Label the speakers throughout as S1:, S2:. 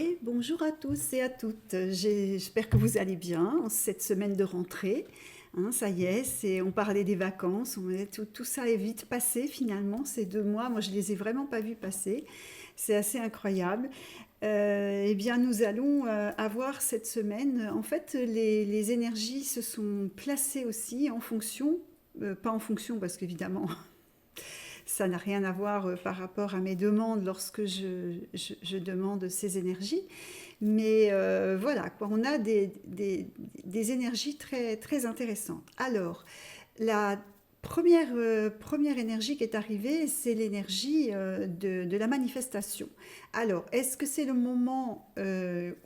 S1: Et bonjour à tous et à toutes. J'espère que vous allez bien en cette semaine de rentrée. Ça y est, on parlait des vacances, tout ça est vite passé finalement, ces 2 mois. Moi, je les ai vraiment pas vus passer. C'est assez incroyable. Eh bien, nous allons avoir cette semaine, en fait, les énergies se sont placées aussi en fonction, pas en fonction parce qu'évidemment, ça n'a rien à voir par rapport à mes demandes lorsque je demande ces énergies. Mais voilà, quoi, on a des énergies très, très intéressantes. Alors, la première énergie qui est arrivée, c'est l'énergie de la manifestation. Alors, est-ce que c'est le moment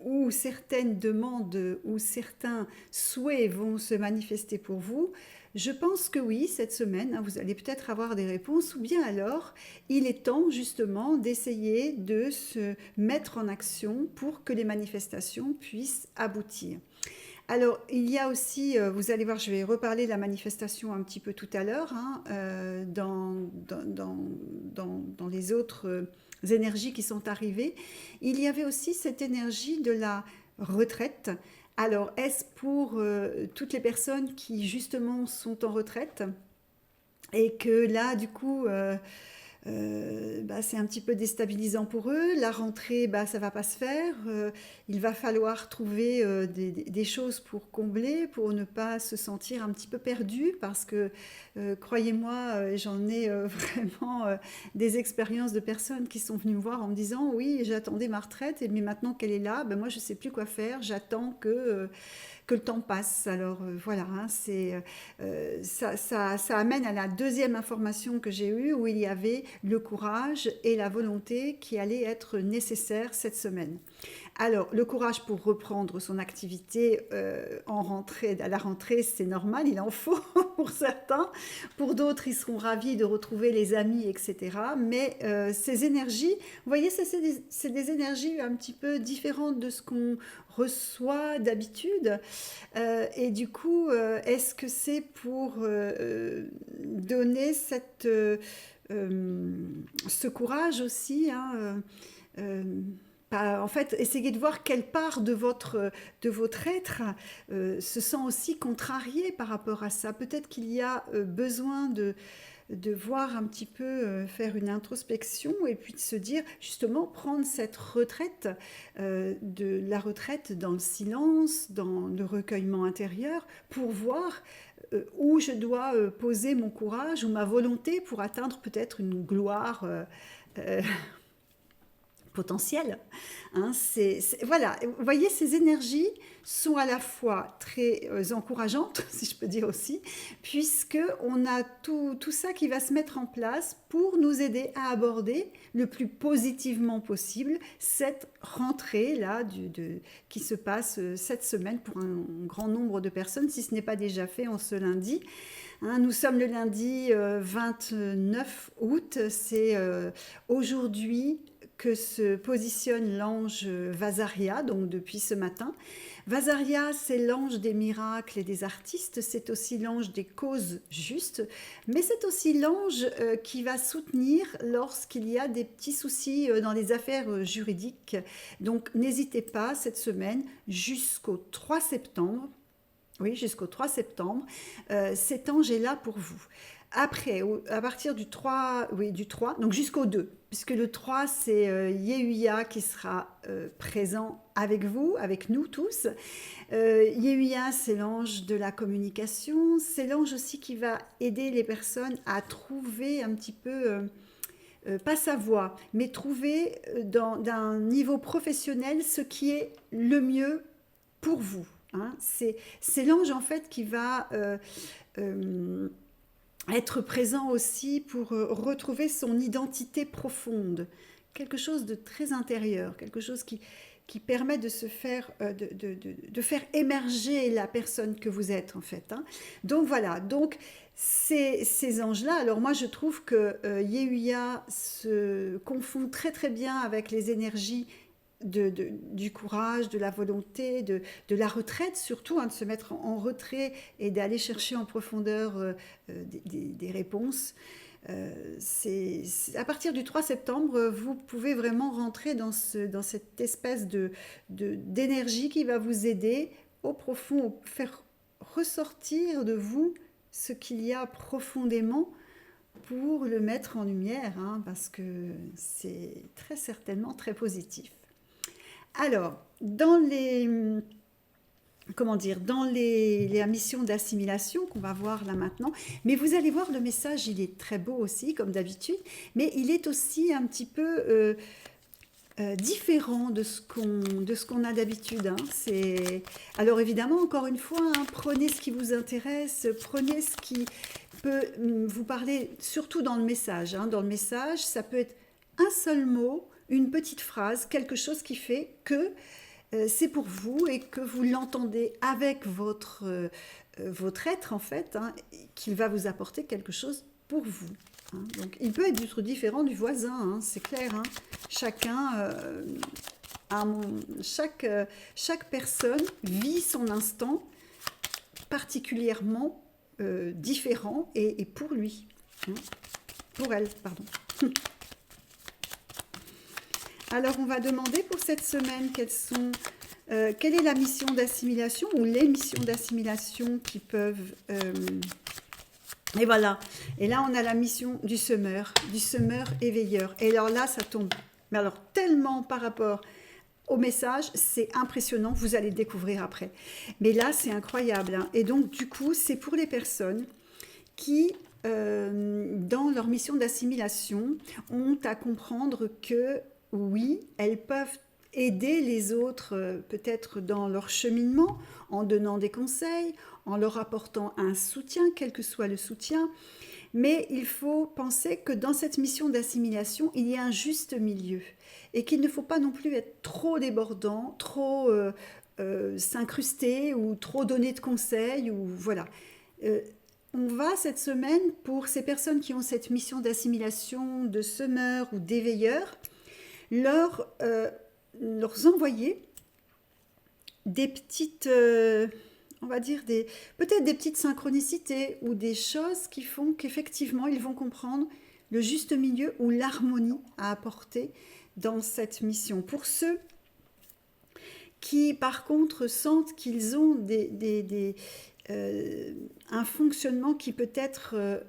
S1: où certaines demandes ou certains souhaits vont se manifester pour vous? Je pense que oui, cette semaine, vous allez peut-être avoir des réponses, ou bien alors, il est temps justement d'essayer de se mettre en action pour que les manifestations puissent aboutir. Alors, il y a aussi, vous allez voir, je vais reparler de la manifestation un petit peu tout à l'heure, dans les autres énergies qui sont arrivées. Il y avait aussi cette énergie de la retraite. Alors, est-ce pour toutes les personnes qui justement sont en retraite et que là, du coup, c'est un petit peu déstabilisant pour eux. La rentrée, ça va pas se faire. Il va falloir trouver des choses pour combler, pour ne pas se sentir un petit peu perdu, parce que croyez-moi, j'en ai vraiment des expériences de personnes qui sont venues me voir en me disant, oui, j'attendais ma retraite, mais maintenant qu'elle est là, moi je sais plus quoi faire. J'attends que le temps passe. Alors voilà, ça amène à la deuxième information que j'ai eue, où il y avait le courage et la volonté qui allaient être nécessaires cette semaine. Alors, le courage pour reprendre son activité à la rentrée, c'est normal, il en faut pour certains. Pour d'autres, ils seront ravis de retrouver les amis, etc. Mais ces énergies, vous voyez, c'est des énergies un petit peu différentes de ce qu'on reçoit d'habitude. Et du coup, est-ce que c'est pour donner ce courage aussi, euh, en fait, essayez de voir quelle part de votre être se sent aussi contrariée par rapport à ça. Peut-être qu'il y a besoin de voir un petit peu, faire une introspection et puis de se dire, justement, prendre cette retraite, de la retraite dans le silence, dans le recueillement intérieur, pour voir où je dois poser mon courage ou ma volonté pour atteindre peut-être une gloire euh, potentiel. Voilà, vous voyez, ces énergies sont à la fois très encourageantes, si je peux dire aussi, puisque on a tout ça qui va se mettre en place pour nous aider à aborder le plus positivement possible cette rentrée-là qui se passe cette semaine pour un grand nombre de personnes, si ce n'est pas déjà fait en ce lundi. Nous sommes le lundi 29 août, c'est aujourd'hui que se positionne l'ange Vasaria, donc depuis ce matin. Vasaria, c'est l'ange des miracles et des artistes, c'est aussi l'ange des causes justes, mais c'est aussi l'ange qui va soutenir lorsqu'il y a des petits soucis dans les affaires juridiques. Donc n'hésitez pas cette semaine jusqu'au 3 septembre. Oui, jusqu'au 3 septembre, cet ange est là pour vous. Après, à partir du 3, oui, du 3, donc jusqu'au 2, puisque le 3, c'est Yehuya qui sera présent avec vous, avec nous tous. Yehuya, c'est l'ange de la communication, c'est l'ange aussi qui va aider les personnes à trouver un petit peu, pas sa voie, mais trouver d'un niveau professionnel ce qui est le mieux pour vous. C'est l'ange en fait qui va euh, être présent aussi pour retrouver son identité profonde, quelque chose de très intérieur, quelque chose qui permet de se faire, de faire émerger la personne que vous êtes en fait. Donc voilà, donc ces anges-là, alors moi je trouve que Yehuya se confond très très bien avec les énergies du courage, de la volonté, de la retraite surtout, de se mettre en retrait et d'aller chercher en profondeur des réponses. À partir du 3 septembre, vous pouvez vraiment rentrer dans cette espèce d'énergie qui va vous aider au profond, faire ressortir de vous ce qu'il y a profondément pour le mettre en lumière, hein, parce que c'est très certainement très positif. Alors, comment dire, dans les missions d'assimilation qu'on va voir là maintenant, mais vous allez voir le message, il est très beau aussi, comme d'habitude, mais il est aussi un petit peu différent de ce qu'on a d'habitude, hein. Alors évidemment, encore une fois, hein, prenez ce qui vous intéresse, prenez ce qui peut vous parler, surtout dans le message, hein. Dans le message, ça peut être un seul mot, une petite phrase, quelque chose qui fait que c'est pour vous et que vous l'entendez avec votre être en fait, hein, qu'il va vous apporter quelque chose pour vous, hein. Donc il peut être différent du voisin, hein, c'est clair, hein. Chacun, chaque personne vit son instant particulièrement différent et pour lui, hein, pour elle, pardon. Alors, on va demander pour cette semaine quelle est la mission d'assimilation ou les missions d'assimilation qui peuvent... et voilà. Et là, on a la mission du semeur éveilleur. Et alors là, ça tombe. Mais alors, tellement par rapport au message, c'est impressionnant. Vous allez le découvrir après. Mais là, c'est incroyable, hein. Et donc, du coup, c'est pour les personnes qui... dans leur mission d'assimilation, ont à comprendre que oui, elles peuvent aider les autres peut-être dans leur cheminement, en donnant des conseils, en leur apportant un soutien, quel que soit le soutien. Mais il faut penser que dans cette mission d'assimilation, il y a un juste milieu et qu'il ne faut pas non plus être trop débordant, trop s'incruster ou trop donner de conseils. Ou, voilà. On va cette semaine, pour ces personnes qui ont cette mission d'assimilation, de semeur ou d'éveilleur, leur envoyer des petites, on va dire, peut-être des petites synchronicités ou des choses qui font qu'effectivement, ils vont comprendre le juste milieu ou l'harmonie à apporter dans cette mission. Pour ceux qui, par contre, sentent qu'ils ont un fonctionnement qui peut être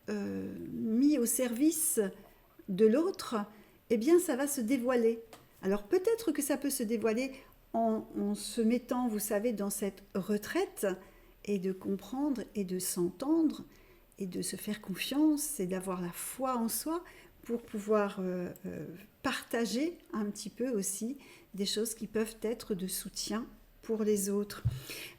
S1: mis au service de l'autre, eh bien ça va se dévoiler. Alors peut-être que ça peut se dévoiler en se mettant, vous savez, dans cette retraite et de comprendre et de s'entendre et de se faire confiance et d'avoir la foi en soi pour pouvoir partager un petit peu aussi des choses qui peuvent être de soutien pour les autres.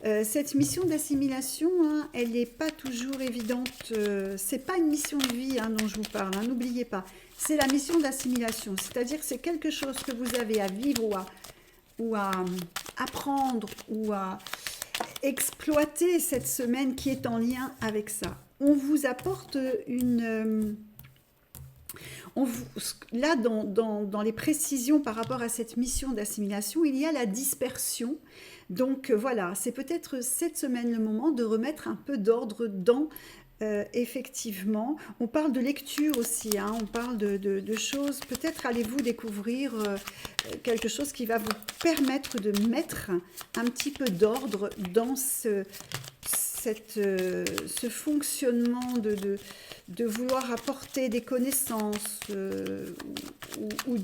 S1: Cette mission d'assimilation, hein, elle n'est pas toujours évidente. C'est pas une mission de vie, hein, dont je vous parle, hein, n'oubliez pas. C'est la mission d'assimilation, c'est-à-dire que c'est quelque chose que vous avez à vivre ou à apprendre ou à exploiter cette semaine qui est en lien avec ça. On vous apporte là, dans les précisions par rapport à cette mission d'assimilation, il y a la dispersion. Donc voilà, c'est peut-être cette semaine le moment de remettre un peu d'ordre dans, effectivement. On parle de lecture aussi, hein, on parle de choses. Peut-être allez-vous découvrir quelque chose qui va vous permettre de mettre un petit peu d'ordre dans ce fonctionnement de vouloir apporter des connaissances ou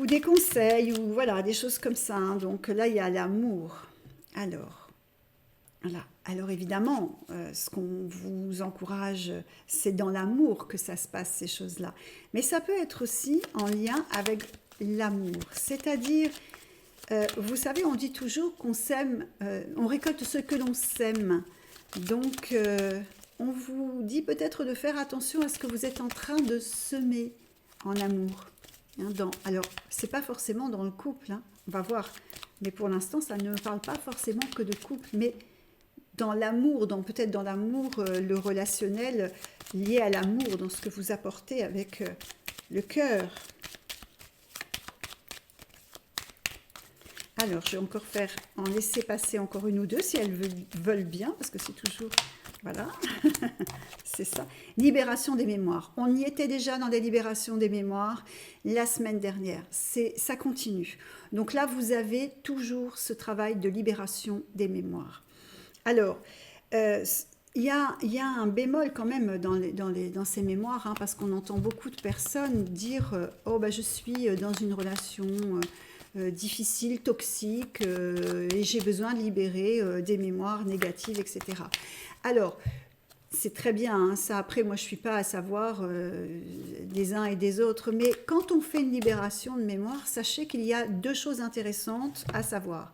S1: des conseils, ou voilà, des choses comme ça, hein. Donc là, il y a l'amour. Alors, voilà. Alors évidemment, ce qu'on vous encourage, c'est dans l'amour que ça se passe, ces choses-là. Mais ça peut être aussi en lien avec l'amour. C'est-à-dire, vous savez, on dit toujours qu'on sème, on récolte ce que l'on sème. Donc, on vous dit peut-être de faire attention à ce que vous êtes en train de semer en amour. Hein, alors, c'est pas forcément dans le couple, hein, on va voir. Mais pour l'instant, ça ne parle pas forcément que de couple, mais dans l'amour, peut-être dans l'amour, le relationnel lié à l'amour, dans ce que vous apportez avec le cœur. Alors, je vais encore en laisser passer encore une ou deux, si elles veulent bien, parce que c'est toujours Voilà, c'est ça. Libération des mémoires. On y était déjà dans les libérations des mémoires la semaine dernière. Ça continue. Donc là, vous avez toujours ce travail de libération des mémoires. Alors, euh, il y a un bémol quand même dans ces mémoires, hein, parce qu'on entend beaucoup de personnes dire oh, bah, je suis dans une relation difficile, toxique, et j'ai besoin de libérer des mémoires négatives, etc. Alors, c'est très bien, hein, ça. Après, moi, je ne suis pas à savoir des uns et des autres, mais quand on fait une libération de mémoire, sachez qu'il y a deux choses intéressantes à savoir.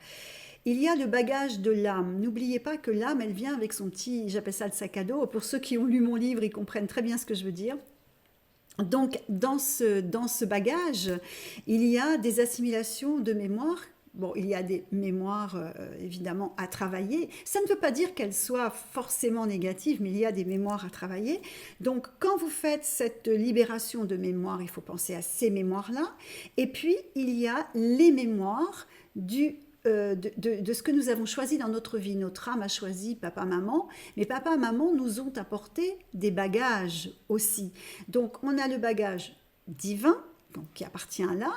S1: Il y a le bagage de l'âme. N'oubliez pas que l'âme, elle vient avec son petit, j'appelle ça le sac à dos. Pour ceux qui ont lu mon livre, ils comprennent très bien ce que je veux dire. Donc, dans ce bagage, il y a des assimilations de mémoire. Bon, il y a des mémoires, évidemment, à travailler. Ça ne veut pas dire qu'elles soient forcément négatives, mais il y a des mémoires à travailler. Donc, quand vous faites cette libération de mémoire, il faut penser à ces mémoires-là. Et puis, il y a les mémoires de ce que nous avons choisi dans notre vie. Notre âme a choisi papa, maman, mais papa, maman nous ont apporté des bagages aussi. Donc, on a le bagage divin, donc, qui appartient à l'âme,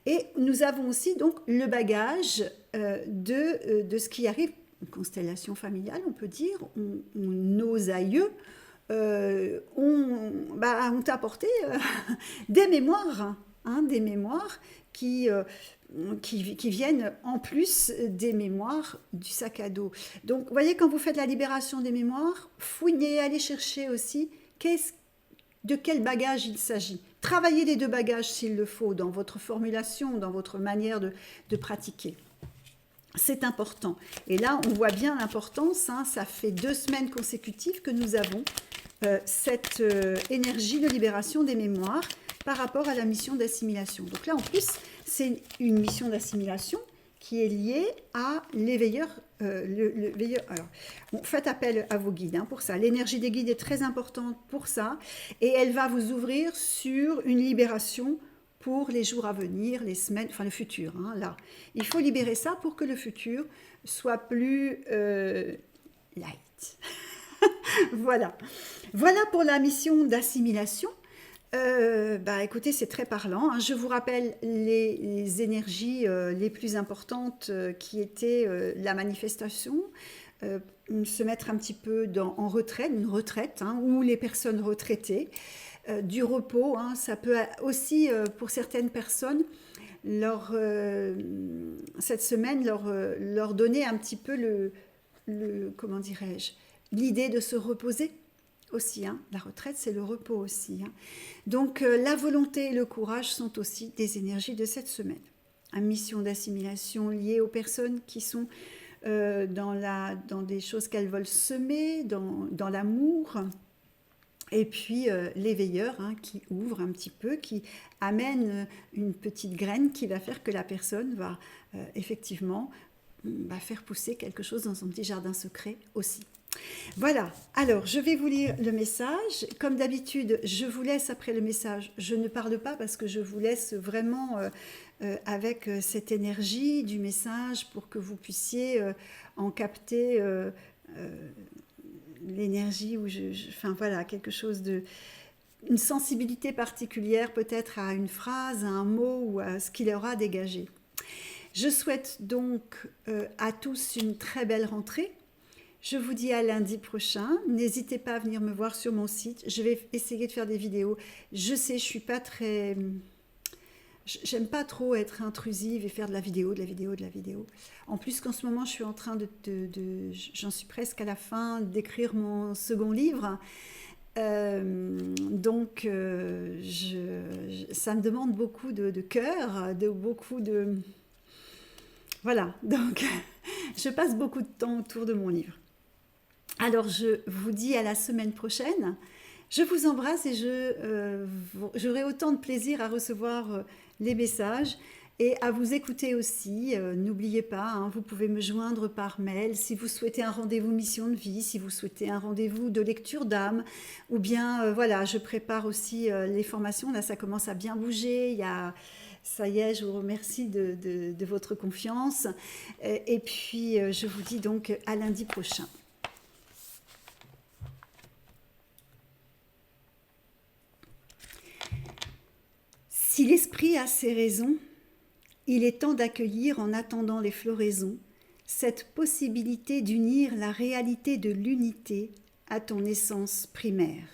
S1: et nous avons aussi donc le bagage de ce qui arrive, une constellation familiale, on peut dire, où nos aïeux ont apporté des mémoires, hein, des mémoires qui viennent en plus des mémoires du sac à dos. Donc, vous voyez, quand vous faites la libération des mémoires, fouignez, allez chercher aussi de quel bagage il s'agit. Travaillez les deux bagages s'il le faut, dans votre formulation, dans votre manière de pratiquer. C'est important. Et là, on voit bien l'importance, hein, ça fait 2 semaines consécutives que nous avons cette énergie de libération des mémoires par rapport à la mission d'assimilation. Donc là, en plus, c'est une mission d'assimilation qui est liée à l'éveilleur. Alors, bon, faites appel à vos guides, hein, pour ça. L'énergie des guides est très importante pour ça, et elle va vous ouvrir sur une libération pour les jours à venir, les semaines, enfin le futur. Hein, là, il faut libérer ça pour que le futur soit plus light. Voilà. Voilà pour la mission d'assimilation. Écoutez, c'est très parlant, hein. Je vous rappelle les énergies les plus importantes qui étaient la manifestation, se mettre un petit peu en retraite, une retraite, hein, ou les personnes retraitées, du repos, hein. Ça peut aussi, pour certaines personnes, cette semaine, leur donner un petit peu comment dirais-je, l'idée de se reposer aussi, hein. La retraite, c'est le repos aussi, hein. Donc, la volonté et le courage sont aussi des énergies de cette semaine. Une mission d'assimilation liée aux personnes qui sont dans des choses qu'elles veulent semer, dans l'amour. Et puis l'éveilleur, hein, qui ouvre un petit peu, qui amène une petite graine qui va faire que la personne va effectivement faire pousser quelque chose dans son petit jardin secret aussi. Voilà, alors je vais vous lire le message. Comme d'habitude, je vous laisse après le message. Je ne parle pas parce que je vous laisse vraiment avec cette énergie du message pour que vous puissiez en capter l'énergie, enfin voilà, quelque chose une sensibilité particulière peut-être à une phrase, à un mot ou à ce qu'il aura dégagé. Je souhaite donc à tous une très belle rentrée. Je vous dis à lundi prochain. N'hésitez pas à venir me voir sur mon site. Je vais essayer de faire des vidéos. Je sais, je suis pas très... J'aime pas trop être intrusive et faire de la vidéo. En plus qu'en ce moment, je suis en train j'en suis presque à la fin d'écrire mon second livre. Donc, ça me demande beaucoup de cœur, beaucoup de... Voilà, donc je passe beaucoup de temps autour de mon livre. Alors, je vous dis à la semaine prochaine. Je vous embrasse et j'aurai autant de plaisir à recevoir les messages et à vous écouter aussi. N'oubliez pas, hein, vous pouvez me joindre par mail si vous souhaitez un rendez-vous mission de vie, si vous souhaitez un rendez-vous de lecture d'âme, ou bien, voilà, je prépare aussi les formations. Là, ça commence à bien bouger. Ça y est, je vous remercie de votre confiance. Et puis, je vous dis donc à lundi prochain. Si l'esprit a ses raisons, il est temps d'accueillir en attendant les floraisons cette possibilité d'unir la réalité de l'unité à ton essence primaire.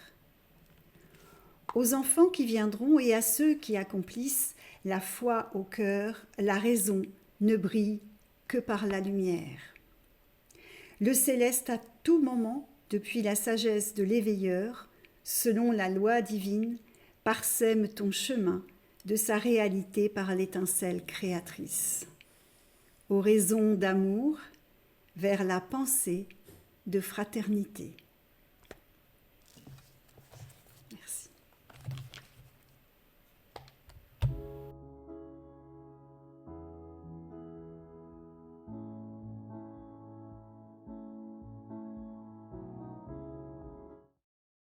S1: Aux enfants qui viendront et à ceux qui accomplissent, la foi au cœur, la raison ne brille que par la lumière. Le céleste à tout moment, depuis la sagesse de l'éveilleur, selon la loi divine, parsème ton chemin de sa réalité par l'étincelle créatrice. Oraison d'amour vers la pensée de fraternité.